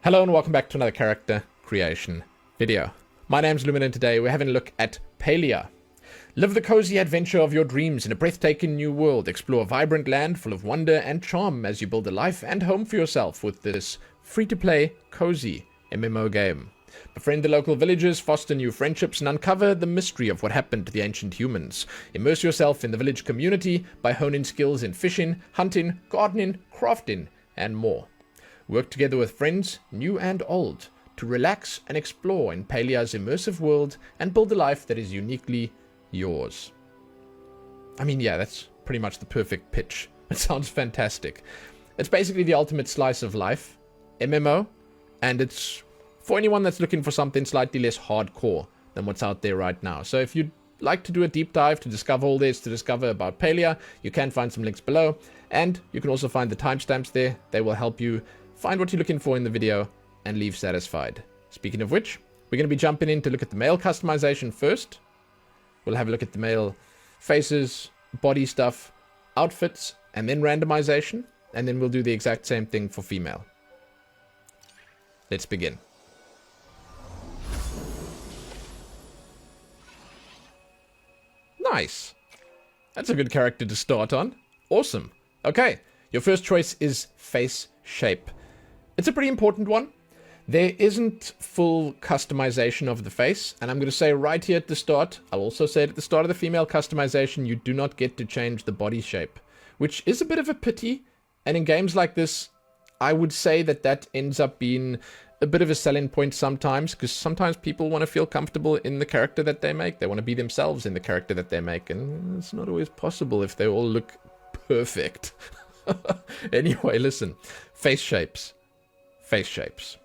Hello and welcome back to another character creation video. My name's Lumin and today we're having a look at Palia. Live the cozy adventure of your dreams in a breathtaking new world. Explore a vibrant land full of wonder and charm as you build a life and home for yourself with this free-to-play, cozy MMO game. Befriend the local villagers, foster new friendships, and uncover the mystery of what happened to the ancient humans. Immerse yourself in the village community by honing skills in fishing, hunting, gardening, crafting, and more. Work together with friends, new and old, to relax and explore in Palia's immersive world and build a life that is uniquely yours. I mean, yeah, that's pretty much the perfect pitch. It sounds fantastic. It's basically the ultimate slice of life, MMO, and it's for anyone that's looking for something slightly less hardcore than what's out there right now. So if you'd like to do a deep dive to discover all this, to discover about Palia, you can find some links below, and you can also find the timestamps there. They will help you find what you're looking for in the video and leave satisfied. Speaking of which, we're going to be jumping in to look at the male customization first. We'll have a look at the male faces, body stuff, outfits, and then randomization. And then we'll do the exact same thing for female. Let's begin. Nice. That's a good character to start on. Awesome. Okay, your first choice is face shape. It's a pretty important one. There isn't full customization of the face, and I'm going to say right here at the start, I'll also say it at the start of the female customization, you do not get to change the body shape, which is a bit of a pity, and in games like this, I would say that that ends up being a bit of a selling point sometimes, because sometimes people want to feel comfortable in the character that they make. They want to be themselves in the character that they make, and it's not always possible if they all look perfect. Anyway, listen. Face shapes. Face shapes.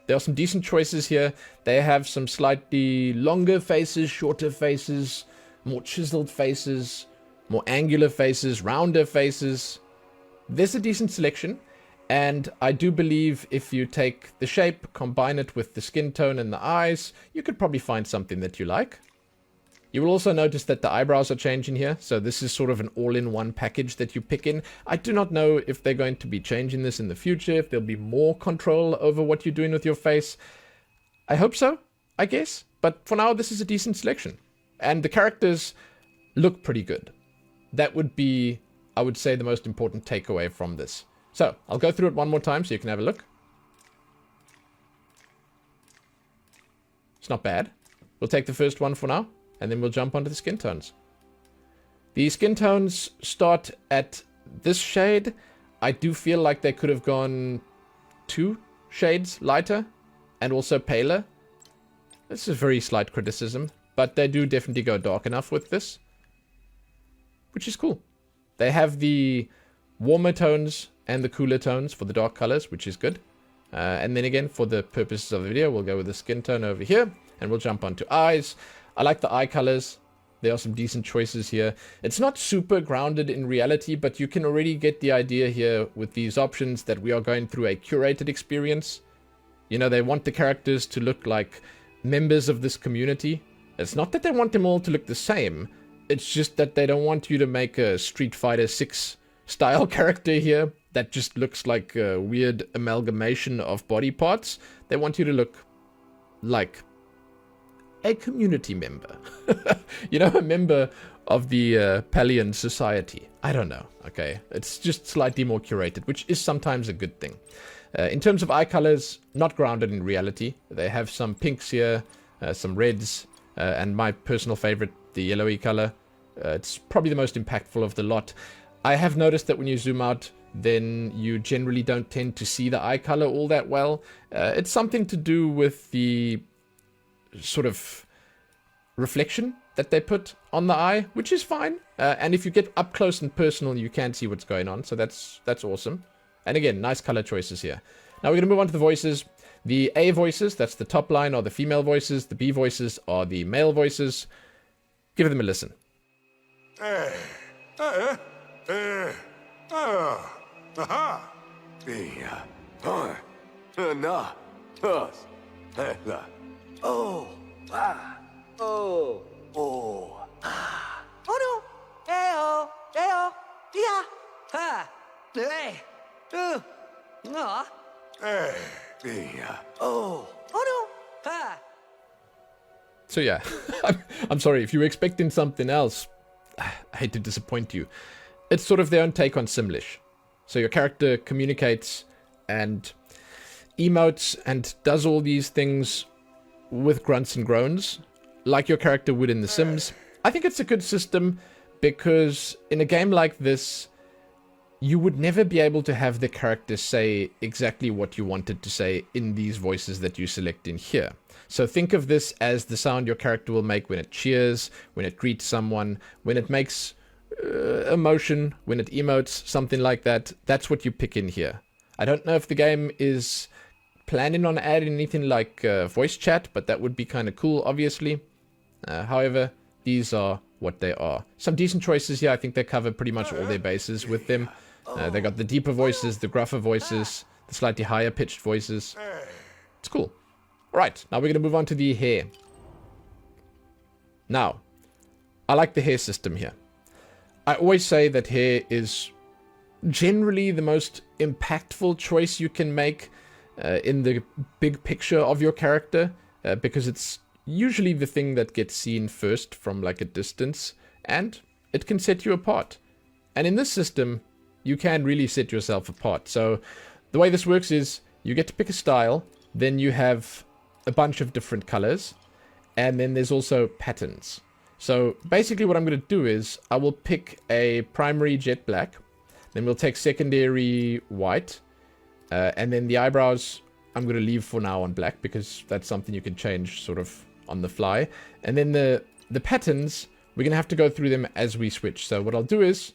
There are some decent choices here. They have some slightly longer faces, shorter faces, more chiseled faces, more angular faces, rounder faces. There's a decent selection. And I do believe if you take the shape, combine it with the skin tone and the eyes, you could probably find something that you like. You will also notice that the eyebrows are changing here, so this is sort of an all-in-one package that you pick in. I do not know if they're going to be changing this in the future, if there'll be more control over what you're doing with your face. I hope so, I guess, but for now this is a decent selection. And the characters look pretty good. That would be, I would say, the most important takeaway from this. So, I'll go through it one more time so you can have a look. It's not bad. We'll take the first one for now. And then we'll jump onto the skin tones. The skin tones start at this shade. I do feel like they could have gone 2 shades lighter and also paler. This is a very slight criticism, but they do definitely go dark enough with this, which is cool. They have the warmer tones and the cooler tones for the dark colors, which is good. And then again, for the purposes of the video, we'll go with the skin tone over here and we'll jump onto eyes. I like the eye colors. There are some decent choices here. It's not super grounded in reality, but you can already get the idea here with these options that we are going through a curated experience. You know, they want the characters to look like members of this community. It's not that they want them all to look the same. It's just that they don't want you to make a Street Fighter 6 style character here that just looks like a weird amalgamation of body parts. They want you to look like a community member. You know, a member of the Palian society. I don't know, okay? It's just slightly more curated, which is sometimes a good thing. In terms of eye colors, not grounded in reality. They have some pinks here, some reds, and my personal favorite, the yellowy color. It's probably the most impactful of the lot. I have noticed that when you zoom out, then you generally don't tend to see the eye color all that well. It's something to do with the sort of reflection that they put on the eye, which is fine. And if you get up close and personal, you can see what's going on. So that's awesome. And again, nice color choices here. Now we're going to move on to the voices. The A voices, that's the top line, are the female voices. The B voices are the male voices. Give them a listen. Oh, ah, oh, oh, ah. Oh no, eo, yeah, ha, hey, no, Yeah. Oh. Oh no. Ah. So yeah, I'm sorry if you were expecting something else. I hate to disappoint you. It's sort of their own take on Simlish. So your character communicates and emotes and does all these things with grunts and groans, like your character would in The Sims. I think it's a good system because in a game like this, you would never be able to have the character say exactly what you wanted to say in these voices that you select in here. So think of this as the sound your character will make when it cheers, when it greets someone, when it makes a motion, when it emotes, something like that. That's what you pick in here. I don't know if the game is planning on adding anything like voice chat, but that would be kind of cool, obviously. However, these are what they are. Some decent choices here. I think they cover pretty much all their bases with them. They got the deeper voices, the gruffer voices, the slightly higher pitched voices. It's cool. Alright, now we're going to move on to the hair. Now, I like the hair system here. I always say that hair is generally the most impactful choice you can make in the big picture of your character, because it's usually the thing that gets seen first from like a distance, and it can set you apart. And in this system, you can really set yourself apart. So the way this works is you get to pick a style, then you have a bunch of different colors, and then there's also patterns. So basically what I'm going to do is I will pick a primary jet black, then we'll take secondary white, and then the eyebrows I'm going to leave for now on black because that's something you can change sort of on the fly. And then the patterns, we're going to have to go through them as we switch. So what I'll do is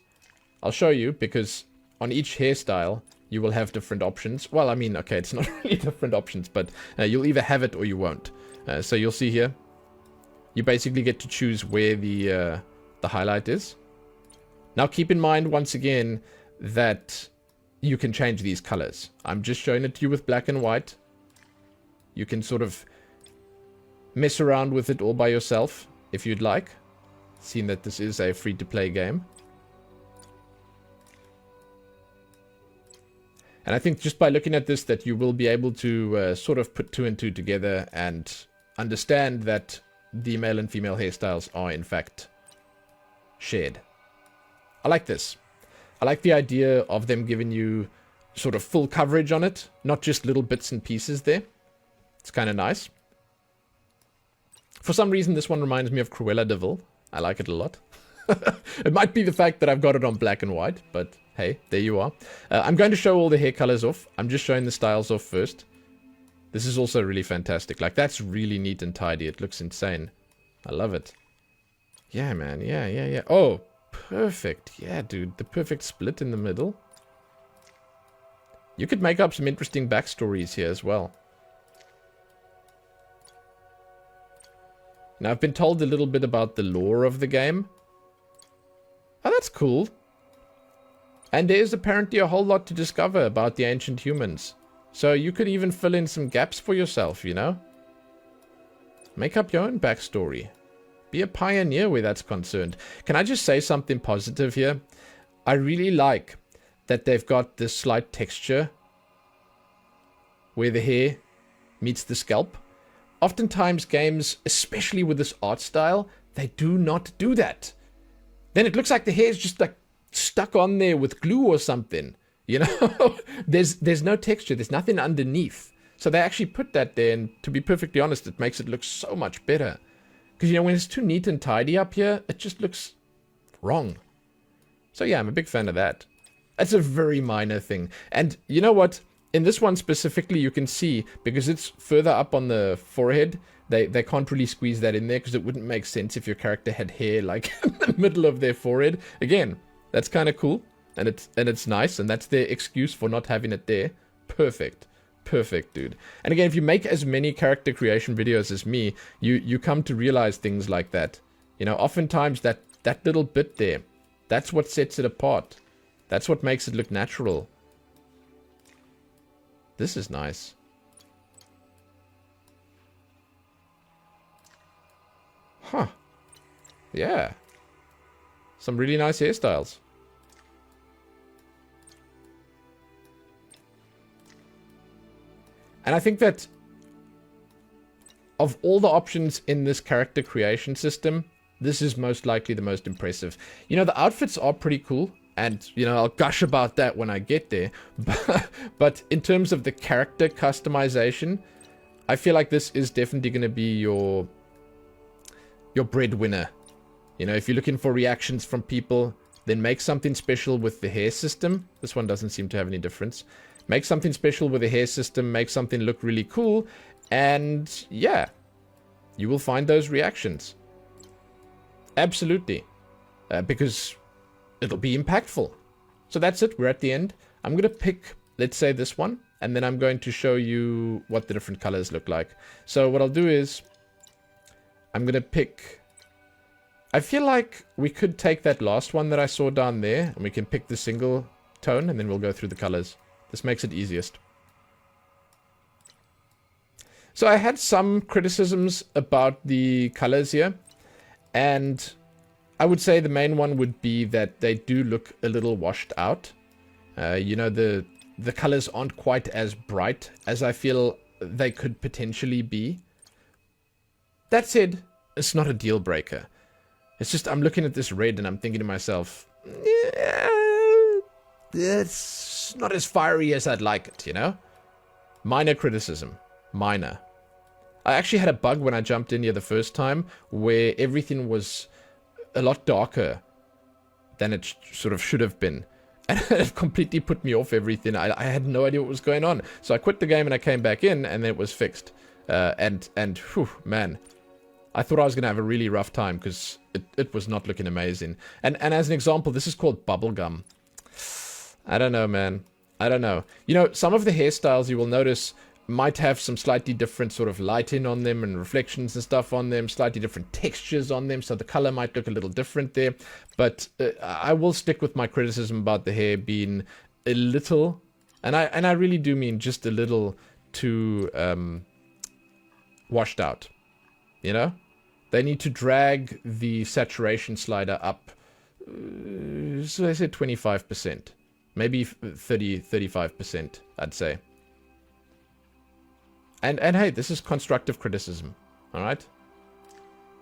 I'll show you, because on each hairstyle you will have different options. Well, I mean, okay, it's not really different options, but you'll either have it or you won't. So you'll see here, you basically get to choose where the highlight is. Now keep in mind, once again, that you can change these colors. I'm just showing it to you with black and white. You can sort of mess around with it all by yourself if you'd like, seeing that this is a free-to-play game. And I think just by looking at this that you will be able to sort of put two and two together and understand that the male and female hairstyles are in fact shared. I like this. I like the idea of them giving you sort of full coverage on it, not just little bits and pieces there. It's kind of nice. For some reason, this one reminds me of Cruella de Vil. I like it a lot. It might be the fact that I've got it on black and white, but hey, there you are. I'm going to show all the hair colors off. I'm just showing the styles off first. This is also really fantastic. Like, that's really neat and tidy. It looks insane. I love it. Yeah, man. Yeah. Oh, perfect. Yeah, dude. The perfect split in the middle. You could make up some interesting backstories here as well. Now, I've been told a little bit about the lore of the game. Oh, that's cool. And there is apparently a whole lot to discover about the ancient humans. So you could even fill in some gaps for yourself, you know? Make up your own backstory. Be a pioneer where that's concerned. Can I just say something positive here? I really like that they've got this slight texture where the hair meets the scalp. Oftentimes games, especially with this art style, they do not do that. Then it looks like the hair is just like stuck on there with glue or something. You know, there's no texture. There's nothing underneath. So they actually put that there, and to be perfectly honest, it makes it look so much better. Because, you know, when it's too neat and tidy up here, it just looks wrong. So yeah, I'm a big fan of that. That's a very minor thing. And you know what? In this one specifically, you can see, because it's further up on the forehead, they can't really squeeze that in there because it wouldn't make sense if your character had hair like in the middle of their forehead. Again, that's kind of cool, and it's nice, and that's their excuse for not having it there. Perfect, dude. And again, if you make as many character creation videos as me, you come to realize things like that. You know, oftentimes that little bit there, that's what sets it apart. That's what makes it look natural. This is nice. Huh. Yeah. Some really nice hairstyles. And I think that of all the options in this character creation system, this is most likely the most impressive. You know, the outfits are pretty cool. And, you know, I'll gush about that when I get there. But in terms of the character customization, I feel like this is definitely going to be your breadwinner. You know, if you're looking for reactions from people, then make something special with the hair system. This one doesn't seem to have any difference. Make something special with the hair system. Make something look really cool. And, yeah, you will find those reactions. Absolutely. Because it'll be impactful. So that's it. We're at the end. I'm going to pick, let's say, this one. And then I'm going to show you what the different colors look like. So what I'll do is I'm going to pick... I feel like we could take that last one that I saw down there. And we can pick the single tone. And then we'll go through the colors. This makes it easiest. So I had some criticisms about the colors here. And I would say the main one would be that they do look a little washed out. You know, the colors aren't quite as bright as I feel they could potentially be. That said, it's not a deal breaker. It's just I'm looking at this red and I'm thinking to myself, yeah, it's not as fiery as I'd like it, you know? Minor criticism. Minor. I actually had a bug when I jumped in here the first time where everything was a lot darker than it sort of should have been. And it completely put me off everything. I had no idea what was going on. So I quit the game and I came back in and it was fixed. And whew, man, I thought I was going to have a really rough time because it was not looking amazing. And as an example, this is called bubblegum. I don't know, man. I don't know. You know, some of the hairstyles you will notice might have some slightly different sort of lighting on them and reflections and stuff on them, slightly different textures on them, so the color might look a little different there. But I will stick with my criticism about the hair being a little, and I really do mean just a little too washed out. You know? They need to drag the saturation slider up, so I said 25%. Maybe 35%, I'd say. And hey, this is constructive criticism, all right?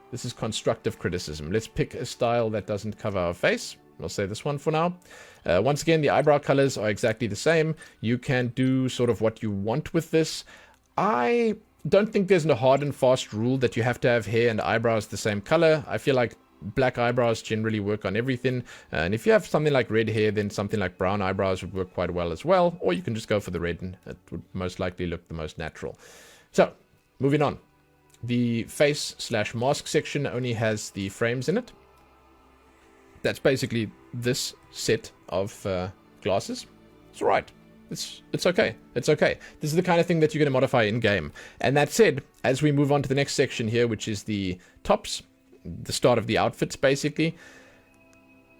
This is constructive criticism. Let's pick a style that doesn't cover our face. I'll say this one for now. Once again, the eyebrow colors are exactly the same. You can do sort of what you want with this. I don't think there's a hard and fast rule that you have to have hair and eyebrows the same color. I feel like black eyebrows generally work on everything. And if you have something like red hair, then something like brown eyebrows would work quite well as well. Or you can just go for the red and it would most likely look the most natural. So, moving on. The face/mask section only has the frames in it. That's basically this set of glasses. It's all right. It's okay. It's okay. This is the kind of thing that you're going to modify in-game. And that said, as we move on to the next section here, which is the tops, the start of the outfits, basically,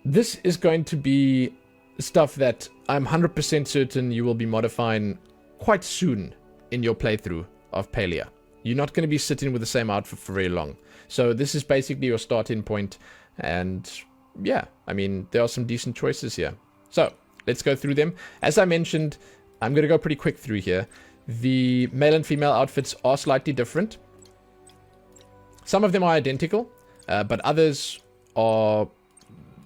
this is going to be stuff that I'm 100% certain you will be modifying quite soon in your playthrough of Palia. You're not going to be sitting with the same outfit for very long. So this is basically your starting point. And yeah, I mean, there are some decent choices here. So let's go through them. As I mentioned, I'm going to go pretty quick through here. The male and female outfits are slightly different. Some of them are identical, but others are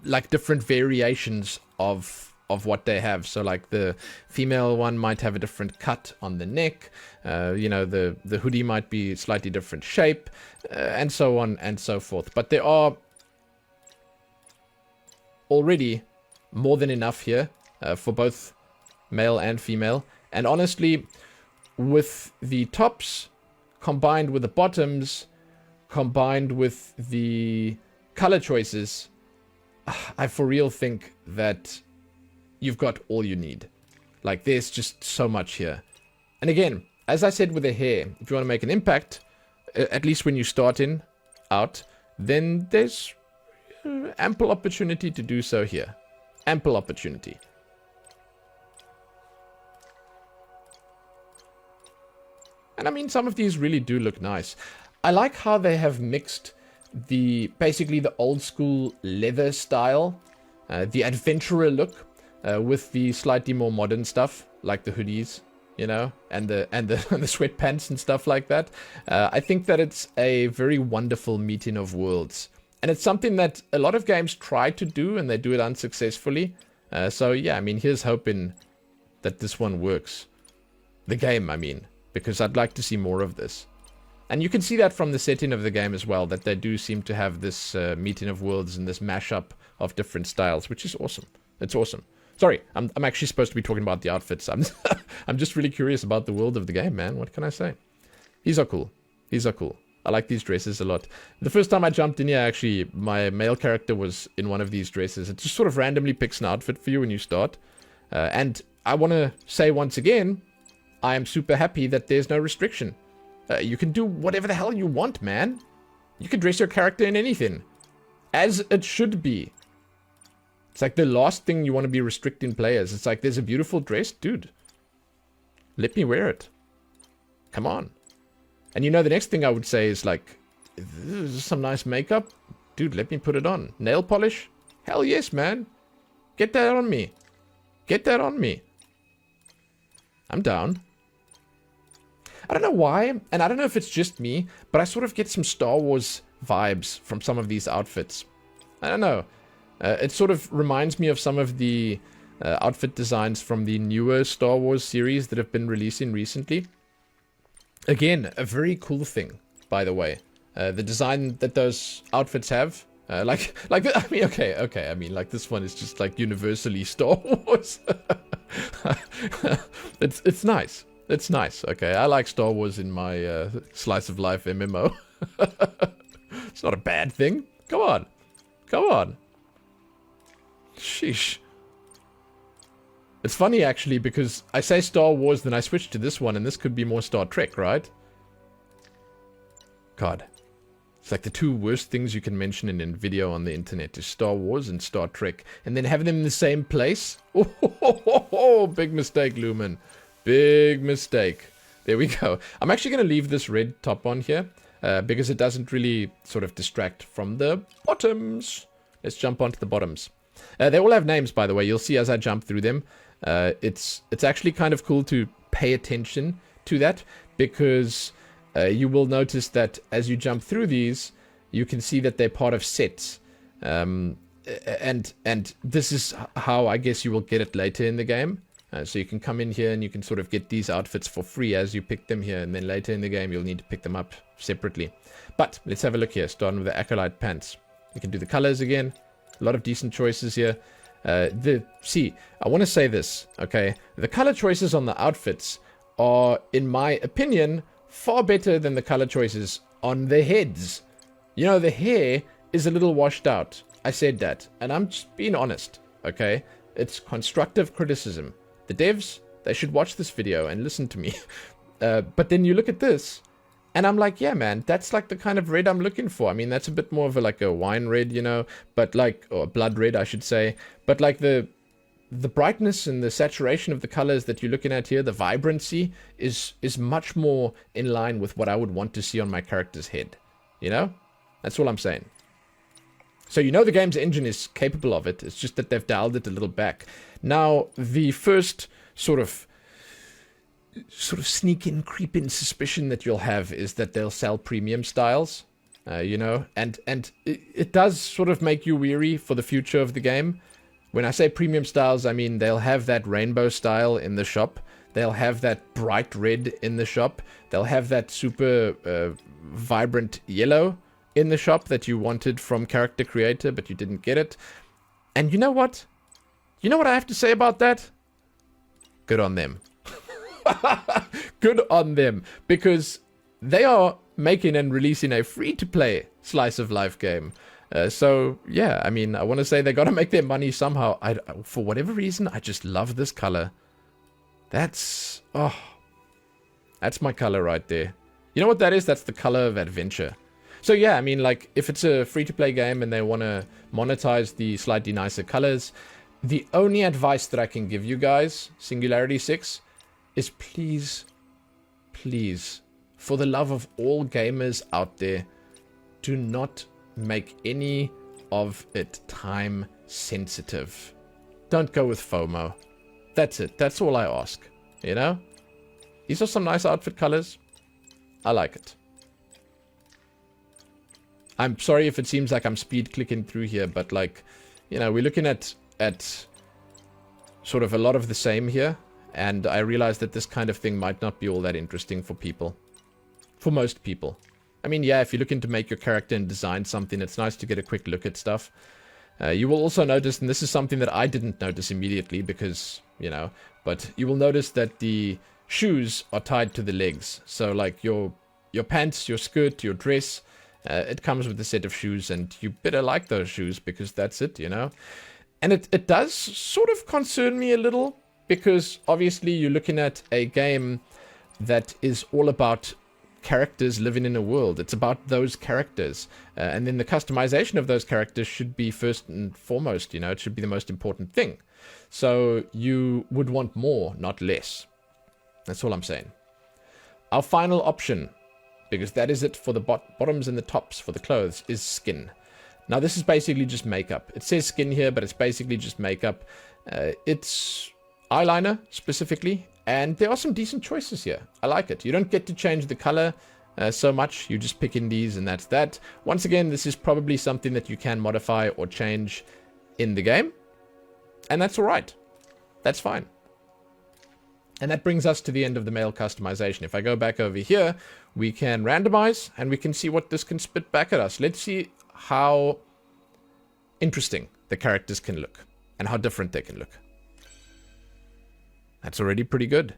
like different variations of what they have. So like the female one might have a different cut on the neck. You know, the hoodie might be slightly different shape, and so on and so forth. But there are already more than enough here for both male and female. And honestly, with the tops combined with the bottoms, combined with the color choices, I for real think that you've got all you need. Like, there's just so much here. And again, as I said with the hair, if you want to make an impact, at least when you start out, then there's ample opportunity to do so here. Ample opportunity. And I mean, some of these really do look nice. I like how they have mixed basically the old school leather style, the adventurer look, with the slightly more modern stuff, like the hoodies, you know, and the the sweatpants and stuff like that. I think that it's a very wonderful meeting of worlds, and it's something that a lot of games try to do, and they do it unsuccessfully. So yeah, I mean, here's hoping that this one works. The game, I mean, because I'd like to see more of this. And you can see that from the setting of the game as well, that they do seem to have this meeting of worlds and this mashup of different styles, which is awesome. It's awesome. Sorry, I'm actually supposed to be talking about the outfits. I'm just really curious about the world of the game, man. What can I say? These are cool. These are cool. I like these dresses a lot. The first time I jumped in here, actually, my male character was in one of these dresses. It just sort of randomly picks an outfit for you when you start. And I want to say once again, I am super happy that there's no restriction. You can do whatever the hell you want, man. You can dress your character in anything. As it should be. It's like the last thing you want to be restricting players. It's like, there's a beautiful dress. Dude, let me wear it. Come on. And you know, the next thing I would say is like, this is some nice makeup. Dude, let me put it on. Nail polish? Hell yes, man. Get that on me. Get that on me. I'm down. I don't know why, and I don't know if it's just me, but I sort of get some Star Wars vibes from some of these outfits. I don't know. It sort of reminds me of some of the outfit designs from the newer Star Wars series that have been releasing recently. Again, a very cool thing, by the way. The design that those outfits have. I mean, okay. I mean, like, this one is just, like, universally Star Wars. It's nice. It's nice, okay. I like Star Wars in my slice of life MMO. It's not a bad thing. Come on. Come on. Sheesh. It's funny, actually, because I say Star Wars, then I switch to this one, and this could be more Star Trek, right? God. It's like the two worst things you can mention in a video on the internet is Star Wars and Star Trek. And then have them in the same place? Oh, big mistake, Lumen. Big mistake. There we go. I'm actually going to leave this red top on here, because it doesn't really sort of distract from the bottoms. Let's jump onto the bottoms. They all have names, by the way. You'll see as I jump through them. It's actually kind of cool to pay attention to that, because you will notice that as you jump through these, you can see that they're part of sets. And this is how I guess you will get it later in the game. So you can come in here and you can sort of get these outfits for free as you pick them here, and then later in the game you'll need to pick them up separately. But let's have a look here, starting with the Acolyte pants. You can do the colors again. A lot of decent choices here. I want to say this, okay? The color choices on the outfits are, in my opinion, far better than the color choices on the heads. You know, the hair is a little washed out. I said that, and I'm just being honest, okay? It's constructive criticism. The devs, they should watch this video and listen to me. But then you look at this, and I'm like, yeah, man, that's like the kind of red I'm looking for. I mean, that's a bit more of like a wine red, you know, but like, or blood red, I should say. But like the brightness and the saturation of the colors that you're looking at here, the vibrancy is much more in line with what I would want to see on my character's head. You know? That's all I'm saying. So you know the game's engine is capable of it. It's just that they've dialed it a little back. Now, the first sort of sneak in, creep in suspicion that you'll have is that they'll sell premium styles, you know, and it does sort of make you weary for the future of the game. When I say premium styles, I mean they'll have that rainbow style in the shop. They'll have that bright red in the shop. They'll have that super vibrant yellow in the shop that you wanted from character creator, but you didn't get it. And you know what? You know what I have to say about that? Good on them. Good on them. Because they are making and releasing a free-to-play slice of life game. So, yeah, I mean, I want to say they got to make their money somehow. For whatever reason, I just love this color. That's my color right there. You know what that is? That's the color of adventure. So, yeah, I mean, like, if it's a free-to-play game and they want to monetize the slightly nicer colors, the only advice that I can give you guys, Singularity 6, is please, please, for the love of all gamers out there, do not make any of it time sensitive. Don't go with FOMO. That's it. That's all I ask. You know? These are some nice outfit colors. I like it. I'm sorry if it seems like I'm speed clicking through here, but like, you know, we're looking at sort of a lot of the same here. And I realize that this kind of thing might not be all that interesting for people. For most people. I mean, yeah, if you're looking to make your character and design something, it's nice to get a quick look at stuff. You will also notice, and this is something that I didn't notice immediately because, you know, but you will notice that the shoes are tied to the legs. So like your pants, your skirt, your dress, it comes with a set of shoes, and you better like those shoes because that's it, you know. And it does sort of concern me a little because obviously you're looking at a game that is all about characters living in a world. It's about those characters. And then the customization of those characters should be first and foremost, you know, it should be the most important thing. So you would want more, not less. That's all I'm saying. Our final option, because that is it for the bottoms and the tops for the clothes, is skin. Now this is basically just makeup. It says skin here, but it's basically just makeup. It's eyeliner specifically. And there are some decent choices here. I like it. You don't get to change the color so much. You just pick in these and that's that. Once again, this is probably something that you can modify or change in the game. And that's all right. That's fine. And that brings us to the end of the male customization. If I go back over here, we can randomize and we can see what this can spit back at us. Let's see how interesting the characters can look and how different they can look. That's already pretty good.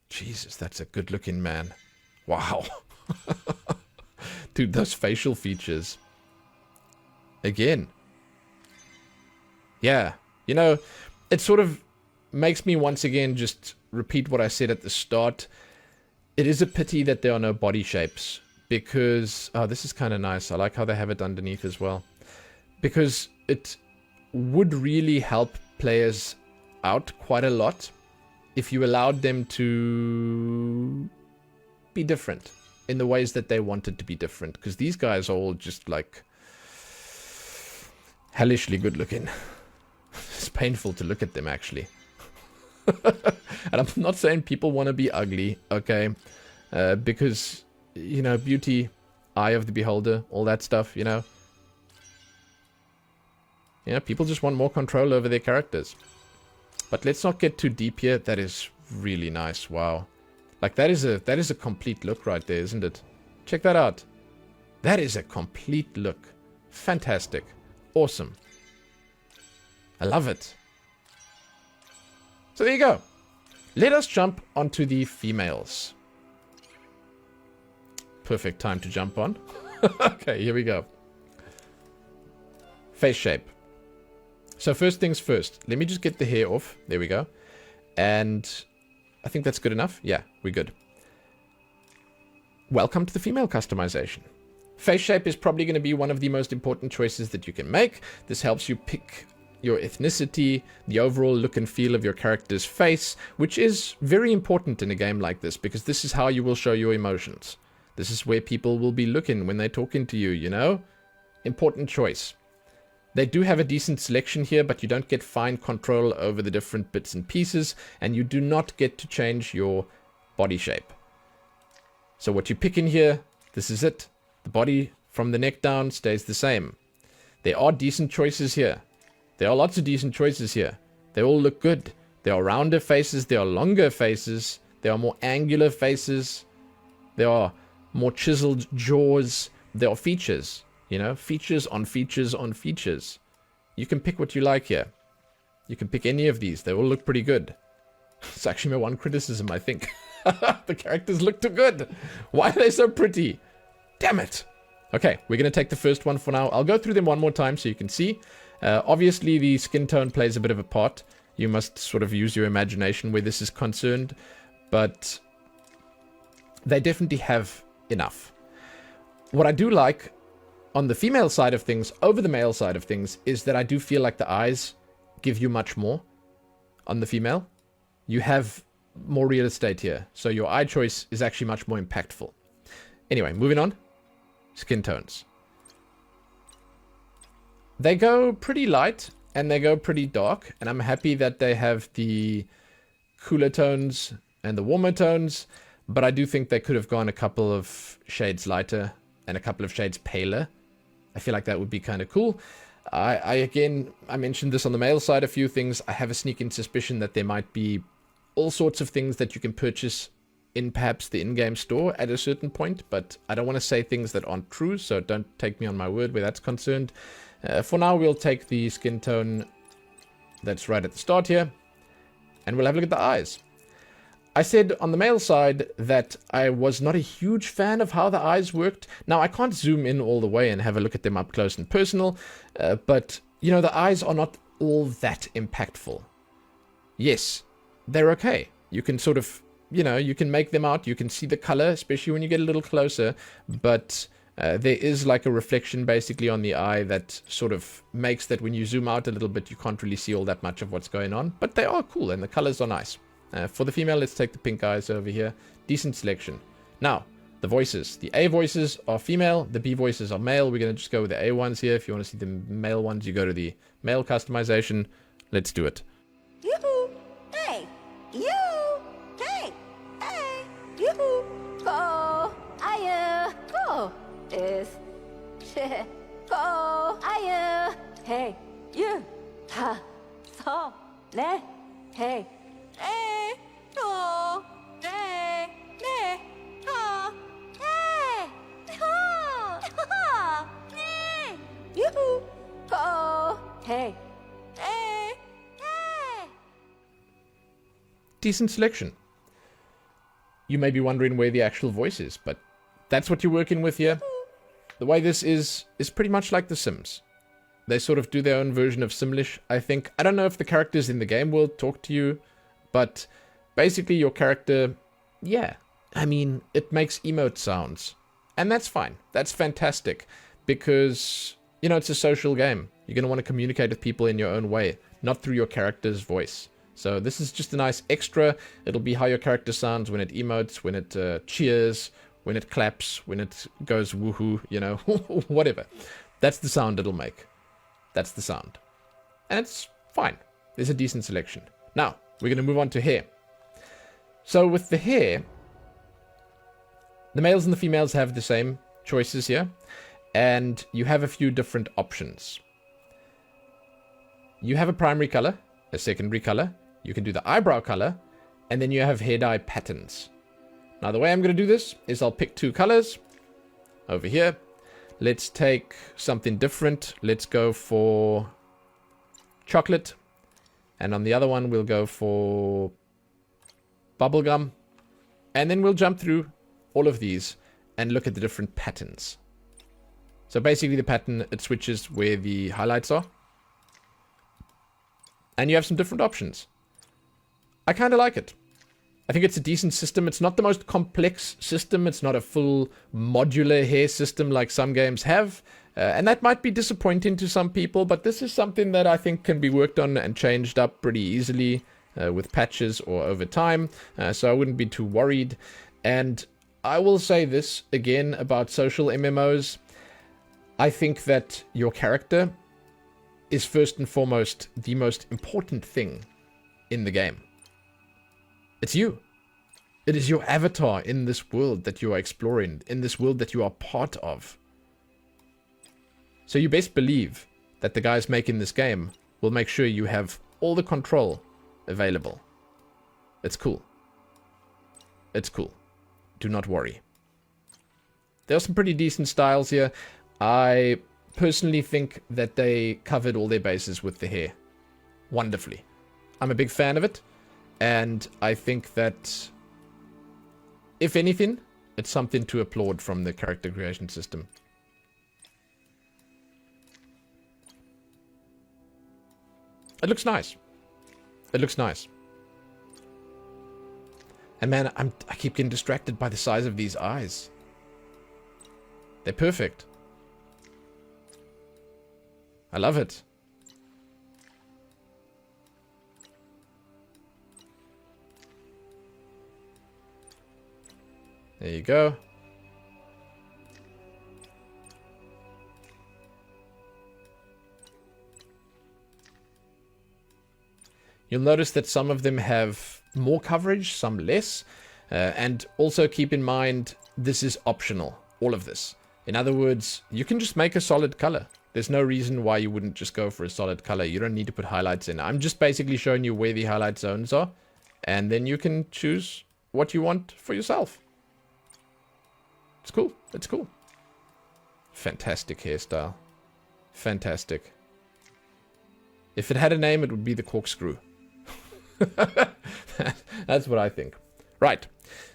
Jesus, that's a good looking man. Wow. Dude, those facial features. Again. Yeah. You know, it sort of makes me once again just repeat what I said at the start. It is a pity that there are no body shapes. Because, oh, this is kind of nice. I like how they have it underneath as well. Because it would really help players out quite a lot if you allowed them to be different in the ways that they wanted to be different. Because these guys are all just like hellishly good looking. It's painful to look at them actually. And I'm not saying people want to be ugly, okay? Because, you know, beauty, eye of the beholder, all that stuff, you know. You know, people just want more control over their characters. But let's not get too deep here. That is really nice. Wow. Like that is a complete look right there, isn't it? Check that out. That is a complete look. Fantastic. Awesome. I love it. So there you go. Let us jump onto the females. Perfect time to jump on. Okay, here we go. Face shape. So first things first, let me just get the hair off. There we go. And I think that's good enough. Yeah, we're good. Welcome to the female customization. Face shape is probably going to be one of the most important choices that you can make. This helps you pick your ethnicity, the overall look and feel of your character's face, which is very important in a game like this, because this is how you will show your emotions. This is where people will be looking when they're talking to you, you know? Important choice. They do have a decent selection here, but you don't get fine control over the different bits and pieces, and you do not get to change your body shape. So what you pick in here, this is it. The body from the neck down stays the same. There are decent choices here. There are lots of decent choices here. They all look good. There are rounder faces, there are longer faces, there are more angular faces, there are more chiseled jaws, there are features. You know, features on features on features. You can pick what you like here. You can pick any of these. They all look pretty good. It's actually my one criticism, I think. The characters look too good. Why are they so pretty? Damn it. Okay, we're going to take the first one for now. I'll go through them one more time so you can see. Obviously, the skin tone plays a bit of a part. You must sort of use your imagination where this is concerned. But they definitely have enough. What I do like on the female side of things, over the male side of things, is that I do feel like the eyes give you much more on the female. You have more real estate here, so your eye choice is actually much more impactful. Anyway, moving on. Skin tones. They go pretty light, and they go pretty dark, and I'm happy that they have the cooler tones and the warmer tones, but I do think they could have gone a couple of shades lighter and a couple of shades paler. I feel like that would be kind of cool. I mentioned this on the male side, a few things. I have a sneaking suspicion that there might be all sorts of things that you can purchase in perhaps the in-game store at a certain point, but I don't want to say things that aren't true, so don't take me on my word where that's concerned. For now, we'll take the skin tone that's right at the start here, and we'll have a look at the eyes. I said on the male side that I was not a huge fan of how the eyes worked. Now, I can't zoom in all the way and have a look at them up close and personal, but, you know, the eyes are not all that impactful. Yes, they're okay. You can sort of, you know, you can make them out, you can see the color, especially when you get a little closer, but there is like a reflection basically on the eye that sort of makes that when you zoom out a little bit, you can't really see all that much of what's going on, but they are cool and the colors are nice. For the female, let's take the pink eyes over here. Decent selection. Now, the voices. The A voices are female, the B voices are male. We're going to just go with the A ones here. If you want to see the male ones, you go to the male customization. Let's do it. Yoo-hoo! Hey! You! Hey! Hey! Yoo-hoo! Go! Aya! Go! Is... Go! Aya! Hey! You! Ta! So! Ne! Hey! Hey! No! Ne! Ne! Ha! Hey! Ha! Ha! Ne! Yoo-hoo! Go! Hey! Hey! Hey! Decent selection. You may be wondering where the actual voice is, but that's what you're working with here. The way this is pretty much like The Sims. They sort of do their own version of Simlish, I think. I don't know if the characters in the game will talk to you, but basically your character, yeah, I mean, it makes emote sounds. And that's fine. That's fantastic. Because, you know, it's a social game. You're going to want to communicate with people in your own way, not through your character's voice. So this is just a nice extra. It'll be how your character sounds when it emotes, when it cheers, when it claps, when it goes woohoo, you know, whatever. That's the sound it'll make. That's the sound. And it's fine. There's a decent selection. Now, we're going to move on to hair. So with the hair, the males and the females have the same choices here. And you have a few different options. You have a primary color, a secondary color. You can do the eyebrow color. And then you have hair dye patterns. Now the way I'm going to do this is I'll pick two colors over here. Let's take something different. Let's go for chocolate. And on the other one, we'll go for bubblegum. And then we'll jump through all of these and look at the different patterns. So basically the pattern, it switches where the highlights are. And you have some different options. I kind of like it. I think it's a decent system. It's not the most complex system. It's not a full modular hair system like some games have. And that might be disappointing to some people, but this is something that I think can be worked on and changed up pretty easily with patches or over time. So I wouldn't be too worried. And I will say this again about social MMOs. I think that your character is first and foremost the most important thing in the game. It's you. It is your avatar in this world that you are exploring, in this world that you are part of. So you best believe that the guys making this game will make sure you have all the control available. It's cool. It's cool. Do not worry. There are some pretty decent styles here. I personally think that they covered all their bases with the hair wonderfully. I'm a big fan of it. And I think that, if anything, it's something to applaud from the character creation system. It looks nice. It looks nice. And man, I keep getting distracted by the size of these eyes. They're perfect. I love it. There you go. You'll notice that some of them have more coverage, some less. And also keep in mind, this is optional, all of this. In other words, you can just make a solid color. There's no reason why you wouldn't just go for a solid color. You don't need to put highlights in. I'm just basically showing you where the highlight zones are. And then you can choose what you want for yourself. It's cool. It's cool. Fantastic hairstyle. Fantastic. If it had a name, it would be the corkscrew. That's what I think. Right.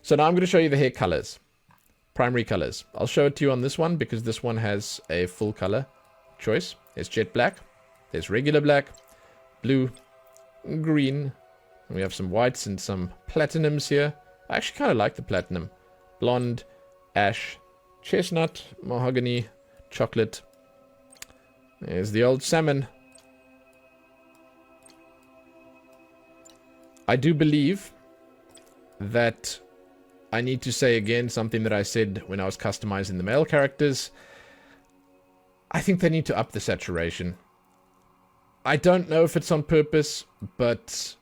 So now I'm going to show you the hair colors. Primary colors. I'll show it to you on this one because this one has a full color choice. There's jet black. There's regular black. Blue. Green. And we have some whites and some platinums here. I actually kind of like the platinum. Blonde. Ash. Chestnut. Mahogany. Chocolate. There's the old salmon. I do believe that I need to say again something that I said when I was customizing the male characters. I think they need to up the saturation. I don't know if it's on purpose, but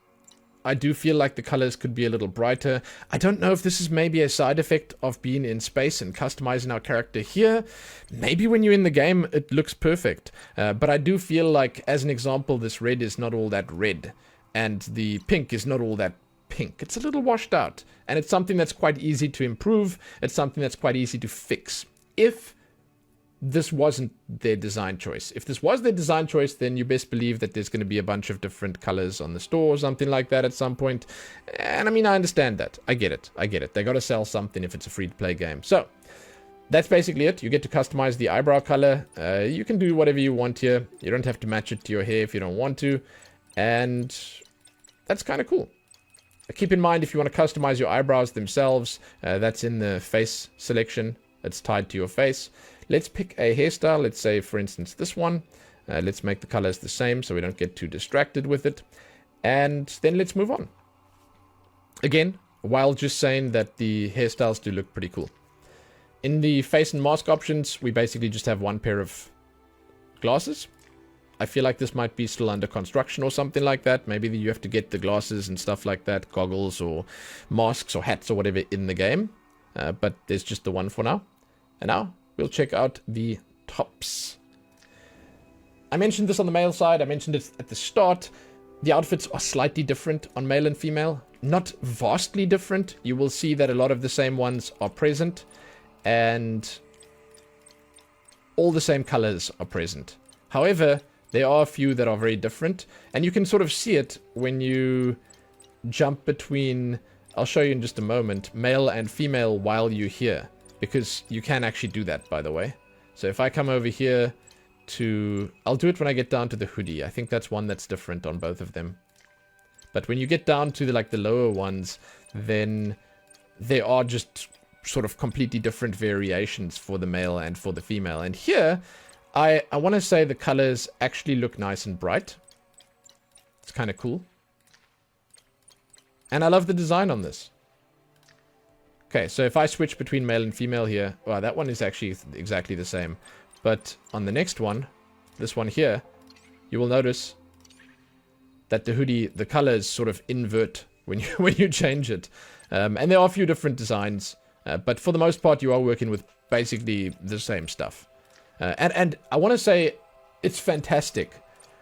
I do feel like the colors could be a little brighter. I don't know if this is maybe a side effect of being in space and customizing our character here. Maybe when you're in the game, it looks perfect. But I do feel like, as an example, this red is not all that red. And the pink is not all that pink. It's a little washed out. And it's something that's quite easy to improve. It's something that's quite easy to fix. If this wasn't their design choice. If this was their design choice, then you best believe that there's going to be a bunch of different colors on the store or something like that at some point. And I mean, I understand that. I get it. I get it. They got to sell something if it's a free-to-play game. So that's basically it. You get to customize the eyebrow color. You can do whatever you want here. You don't have to match it to your hair if you don't want to. And that's kind of cool. Keep in mind, if you want to customize your eyebrows themselves, that's in the face selection. It's tied to your face. Let's pick a hairstyle. Let's say, for instance, this one. Let's make the colors the same so we don't get too distracted with it. And then let's move on. Again, while just saying that the hairstyles do look pretty cool. In the face and mask options, we basically just have one pair of glasses. I feel like this might be still under construction or something like that. Maybe you have to get the glasses and stuff like that, goggles or masks or hats or whatever in the game. But there's just the one for now. And now we'll check out the tops. I mentioned this on the male side. I mentioned it at the start. The outfits are slightly different on male and female. Not vastly different. You will see that a lot of the same ones are present. And all the same colors are present. However, there are a few that are very different. And you can sort of see it when you jump between, I'll show you in just a moment, male and female while you're here. Because you can actually do that, by the way. So if I come over here to... I'll do it when I get down to the hoodie. I think that's one that's different on both of them. But when you get down to the lower ones, then they are just sort of completely different variations for the male and for the female. And here, I want to say the colors actually look nice and bright. It's kind of cool. And I love the design on this. Okay, so if I switch between male and female here, well, that one is actually exactly the same. But on the next one, this one here, you will notice that the hoodie, the colors sort of invert when you change it. And there are a few different designs, but for the most part, you are working with basically the same stuff. And I want to say it's fantastic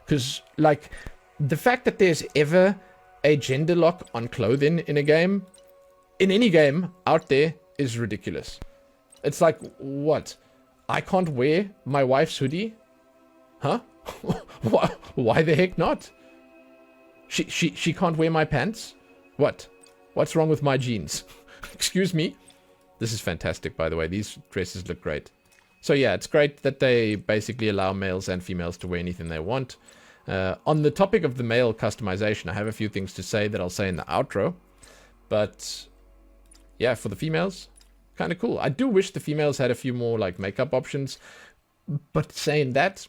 because, like, the fact that there's ever a gender lock on clothing in a game, in any game out there, is ridiculous. It's like, what? I can't wear my wife's hoodie? Huh? Why the heck not? She can't wear my pants? What? What's wrong with my jeans? Excuse me? This is fantastic, by the way. These dresses look great. So yeah, it's great that they basically allow males and females to wear anything they want. On the topic of the male customization, I have a few things to say that I'll say in the outro. But yeah, for the females, kind of cool. I do wish the females had a few more like makeup options. But saying that,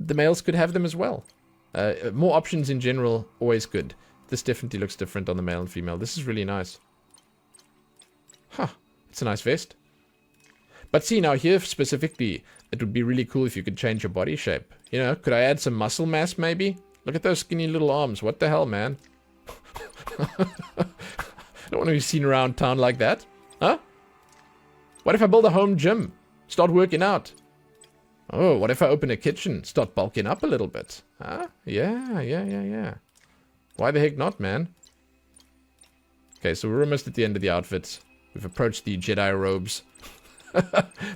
the males could have them as well. More options in general, always good. This definitely looks different on the male and female. This is really nice. Huh, it's a nice vest. But see, now here specifically, it would be really cool if you could change your body shape. You know, could I add some muscle mass maybe? Look at those skinny little arms. What the hell, man? Don't want to be seen around town like that. Huh? What if I build a home gym? Start working out? Oh, what if I open a kitchen? Start bulking up a little bit? Huh? Yeah. Why the heck not, man? Okay, so we're almost at the end of the outfits. We've approached the Jedi robes.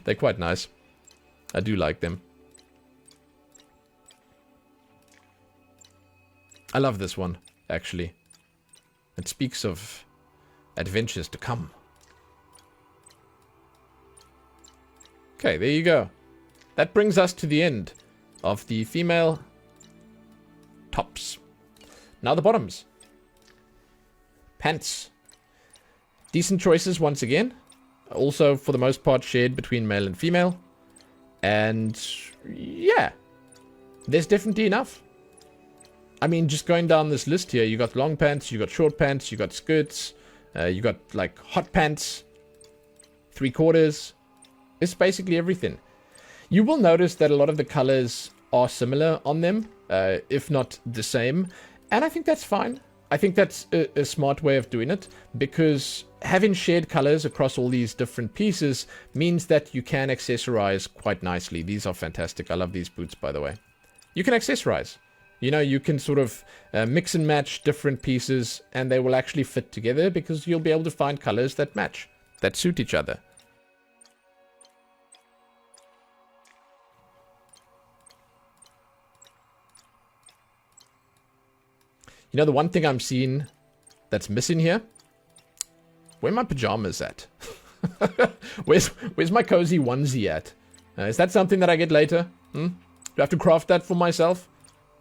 They're quite nice. I do like them. I love this one, actually. It speaks of adventures to come. Okay, there you go. That brings us to the end of the female tops. Now the bottoms. Pants. Decent choices once again. Also, for the most part, shared between male and female. And yeah, there's definitely enough. I mean, just going down this list here, you got long pants, you got short pants, you got skirts, you got like hot pants, 3/4. It's basically everything. You will notice that a lot of the colors are similar on them, if not the same. And I think that's fine. I think that's a smart way of doing it, because having shared colors across all these different pieces means that you can accessorize quite nicely. These are fantastic. I love these boots, by the way. You can accessorize. You know, you can sort of mix and match different pieces, and they will actually fit together because you'll be able to find colors that match, that suit each other. You know, the one thing I'm seeing that's missing here? Where are my pajamas at? Where's my cozy onesie at? Is that something that I get later? Do I have to craft that for myself?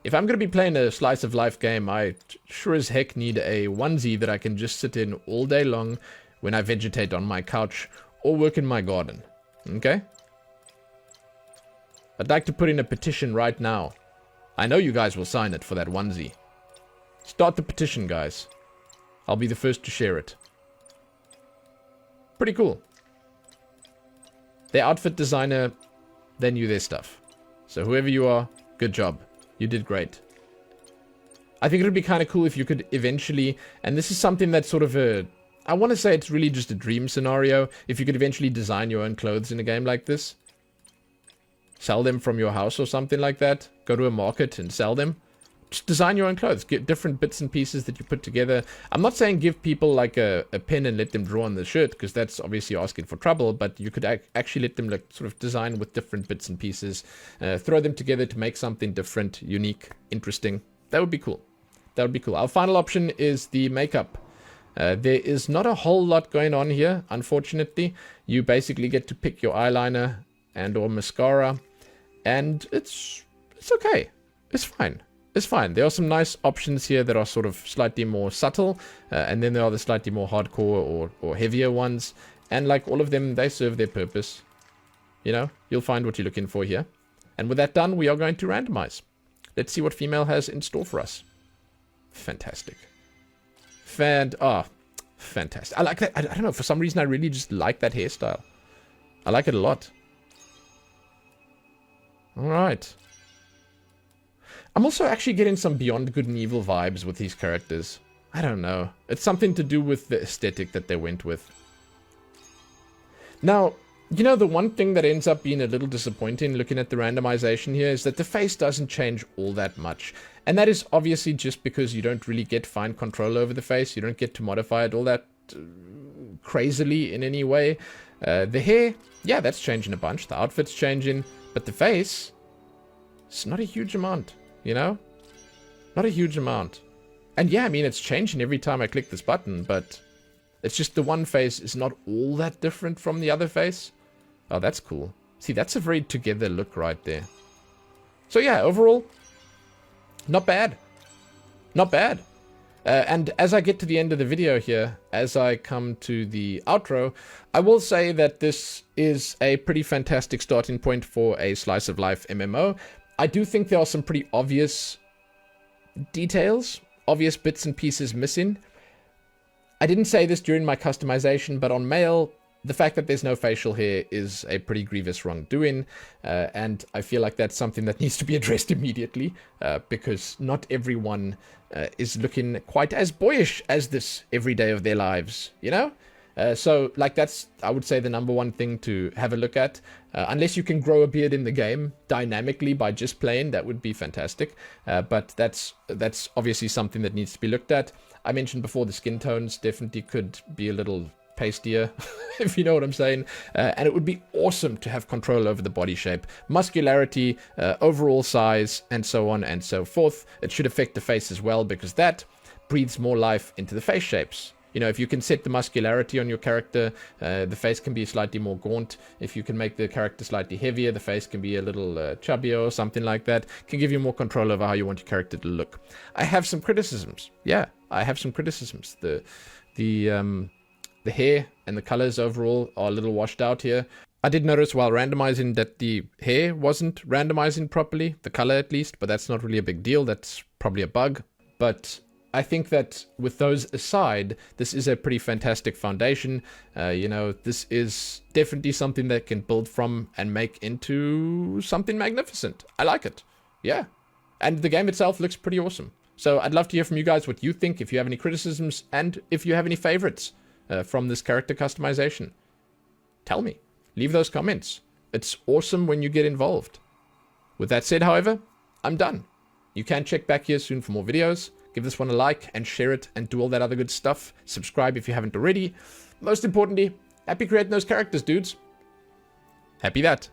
If I'm going to be playing a slice of life game, I sure as heck need a onesie that I can just sit in all day long when I vegetate on my couch or work in my garden. Okay? I'd like to put in a petition right now. I know you guys will sign it for that onesie. Start the petition, guys. I'll be the first to share it. Pretty cool. Their outfit designer, they knew their stuff. So whoever you are, good job. You did great. I think it would be kind of cool if you could eventually, and this is something that's sort of a, I want to say it's really just a dream scenario, if you could eventually design your own clothes in a game like this. Sell them from your house or something like that. Go to a market and sell them. Just design your own clothes. Get different bits and pieces that you put together. I'm not saying give people like a pen and let them draw on the shirt, because that's obviously asking for trouble, but you could actually let them like sort of design with different bits and pieces, throw them together to make something different, unique, interesting. That would be cool. That would be cool. Our final option is the makeup. There is not a whole lot going on here, unfortunately. You basically get to pick your eyeliner and or mascara, and it's okay. It's fine. It's fine. There are some nice options here that are sort of slightly more subtle, and then there are the slightly more hardcore or heavier ones, and like all of them, they serve their purpose. You know, you'll find what you're looking for here. And with that done, we are going to randomize. Let's see what female has in store for us. Fantastic. Fantastic. I like that. I don't know, for some reason I really just like that hairstyle. I like it a lot. Alright. I'm also actually getting some Beyond Good and Evil vibes with these characters. I don't know. It's something to do with the aesthetic that they went with. Now, you know, the one thing that ends up being a little disappointing looking at the randomization here is that the face doesn't change all that much. And that is obviously just because you don't really get fine control over the face. You don't get to modify it all that crazily in any way. The hair, yeah, that's changing a bunch. The outfit's changing. But the face, it's not a huge amount. You know? Not a huge amount. And yeah, I mean, it's changing every time I click this button, but it's just the one face is not all that different from the other face. Oh, that's cool. See, that's a very together look right there. So yeah, overall, not bad. Not bad. And as I get to the end of the video here, as I come to the outro, I will say that this is a pretty fantastic starting point for a slice of life MMO. I do think there are some pretty obvious details, obvious bits and pieces missing. I didn't say this during my customization, but on male, the fact that there's no facial hair is a pretty grievous wrongdoing, and I feel like that's something that needs to be addressed immediately, because not everyone is looking quite as boyish as this every day of their lives, you know? So, like, that's, I would say, the number one thing to have a look at. Unless you can grow a beard in the game dynamically by just playing, that would be fantastic. But that's obviously something that needs to be looked at. I mentioned before the skin tones definitely could be a little pastier, if you know what I'm saying. And it would be awesome to have control over the body shape, muscularity, overall size, and so on and so forth. It should affect the face as well, because that breathes more life into the face shapes. You know, if you can set the muscularity on your character, the face can be slightly more gaunt. If you can make the character slightly heavier, the face can be a little chubbier or something like that. Can give you more control over how you want your character to look. I have some criticisms. Yeah, I have some criticisms. The hair and the colors overall are a little washed out here. I did notice while randomizing that the hair wasn't randomizing properly, the color at least, but that's not really a big deal. That's probably a bug. But I think that with those aside, this is a pretty fantastic foundation. You know, this is definitely something that can build from and make into something magnificent. I like it. Yeah. And the game itself looks pretty awesome. So I'd love to hear from you guys what you think, if you have any criticisms, and if you have any favorites from this character customization. Tell me. Leave those comments. It's awesome when you get involved. With that said, however, I'm done. You can check back here soon for more videos. Give this one a like and share it and do all that other good stuff. Subscribe if you haven't already. Most importantly, happy creating those characters, dudes. Happy that.